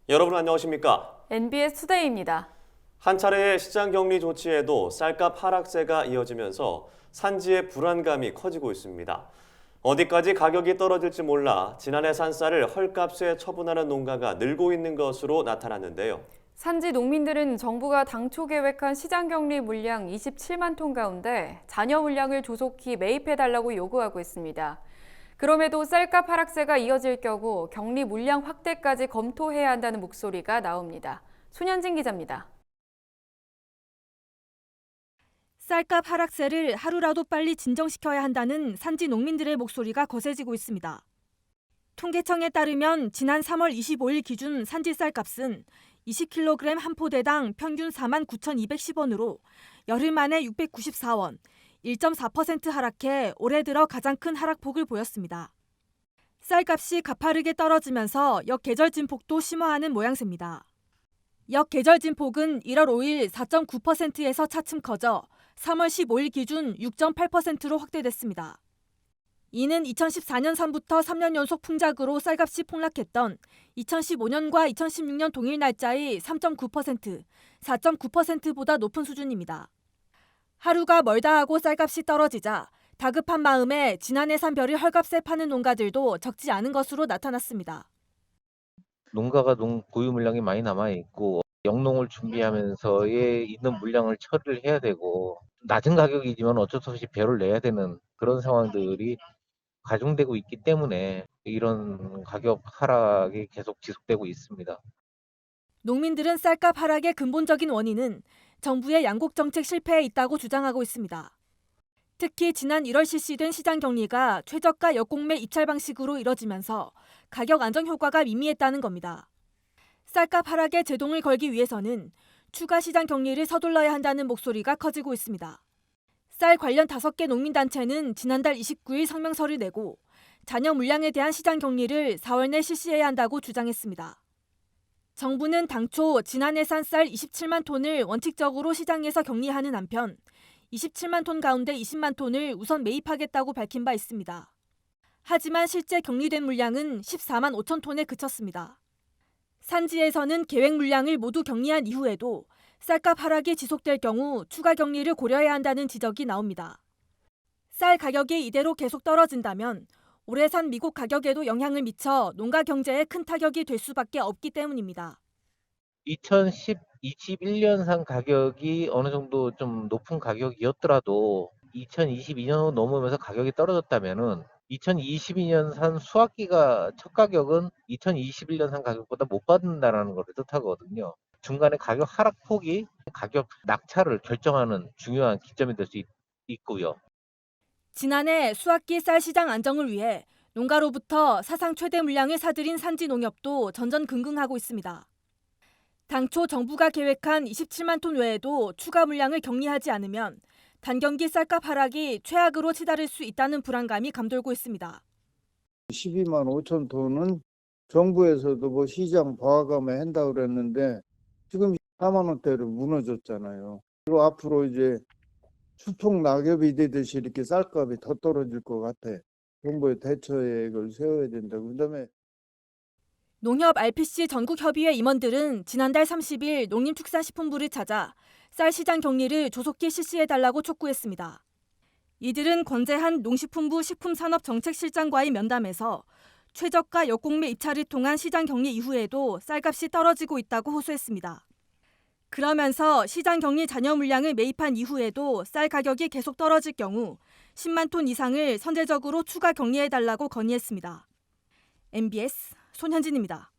여러분 안녕하십니까? NBS 투데이입니다. 한 차례의 시장 격리 조치에도 쌀값 하락세가 이어지면서 산지의 불안감이 커지고 있습니다. 어디까지 가격이 떨어질지 몰라 지난해 산 쌀을 헐값에 처분하는 농가가 늘고 있는 것으로 나타났는데요. 산지 농민들은 정부가 당초 계획한 시장 격리 물량 27만 톤 가운데 잔여 물량을 조속히 매입해달라고 요구하고 있습니다. 그럼에도 쌀값 하락세가 이어질 경우 격리 물량 확대까지 검토해야 한다는 목소리가 나옵니다. 손현진 기자입니다. 쌀값 하락세를 하루라도 빨리 진정시켜야 한다는 산지 농민들의 목소리가 거세지고 있습니다. 통계청에 따르면 지난 3월 25일 기준 산지 쌀값은 20kg 한 포대당 평균 49,210원으로 열흘 만에 694원, 1.4% 하락해 올해 들어 가장 큰 하락폭을 보였습니다. 쌀값이 가파르게 떨어지면서 역계절 진폭도 심화하는 모양새입니다. 역계절 진폭은 1월 5일 4.9%에서 차츰 커져 3월 15일 기준 6.8%로 확대됐습니다. 이는 2014년부터 3년 연속 풍작으로 쌀값이 폭락했던 2015년과 2016년 동일 날짜의 3.9%, 4.9%보다 높은 수준입니다. 하루가 멀다 하고 쌀값이 떨어지자 다급한 마음에 지난해 산 벼를 헐값에 파는 농가들도 적지 않은 것으로 나타났습니다. 농가가 보유 물량이 많이 남아있고 영농을 준비하면서에 있는 물량을 처리를 해야 되고 낮은 가격이지만 어쩔 수 없이 벼를 내야 되는 그런 상황들이 가중되고 있기 때문에 이런 가격 하락이 계속 지속되고 있습니다. 농민들은 쌀값 하락의 근본적인 원인은 정부의 양곡 정책 실패에 있다고 주장하고 있습니다. 특히 지난 1월 실시된 시장 격리가 최저가 역공매 입찰 방식으로 이뤄지면서 가격 안정 효과가 미미했다는 겁니다. 쌀값 하락에 제동을 걸기 위해서는 추가 시장 격리를 서둘러야 한다는 목소리가 커지고 있습니다. 쌀 관련 5개 농민단체는 지난달 29일 성명서를 내고 잔여 물량에 대한 시장 격리를 4월 내 실시해야 한다고 주장했습니다. 정부는 당초 지난해 산 쌀 27만 톤을 원칙적으로 시장에서 격리하는 한편 27만 톤 가운데 20만 톤을 우선 매입하겠다고 밝힌 바 있습니다. 하지만 실제 격리된 물량은 14만 5천 톤에 그쳤습니다. 산지에서는 계획 물량을 모두 격리한 이후에도 쌀값 하락이 지속될 경우 추가 격리를 고려해야 한다는 지적이 나옵니다. 쌀 가격이 이대로 계속 떨어진다면 올해 산 미국 가격에도 영향을 미쳐 농가 경제에 큰 타격이 될 수밖에 없기 때문입니다. 2021년산 가격이 어느 정도 좀 높은 가격이었더라도 2022년 넘으면서 가격이 떨어졌다면은 2022년산 수확기가 첫 가격은 2021년산 가격보다 못 받는다라는 걸 뜻하거든요. 중간에 가격 하락폭이 가격 낙차를 결정하는 중요한 기점이 될 수 있고요. 지난해 수확기 쌀 시장 안정을 위해 농가로부터 사상 최대 물량을 사들인 산지 농협도 전전긍긍하고 있습니다. 당초 정부가 계획한 27만 톤 외에도 추가 물량을 격리하지 않으면 단경기 쌀값 하락이 최악으로 치달을 수 있다는 불안감이 감돌고 있습니다. 12만 5천 톤은 정부에서도 시장 과감에 한다고 그랬는데 지금 4만 원대로 무너졌잖아요. 그리고 앞으로 이제 수폭 낙엽이 되듯이 이렇게 쌀값이 더 떨어질 것 같아. 정부의 대처책을 세워야 된다. 그다음에 농협 RPC 전국협의회 임원들은 지난달 30일 농림축산식품부를 찾아 쌀 시장 격리를 조속히 실시해달라고 촉구했습니다. 이들은 권재한 농식품부 식품산업정책실장과의 면담에서 최저가 역공매 입찰을 통한 시장 격리 이후에도 쌀값이 떨어지고 있다고 호소했습니다. 그러면서 시장 격리 잔여 물량을 매입한 이후에도 쌀 가격이 계속 떨어질 경우 10만 톤 이상을 선제적으로 추가 격리해달라고 건의했습니다. MBS 손현진입니다.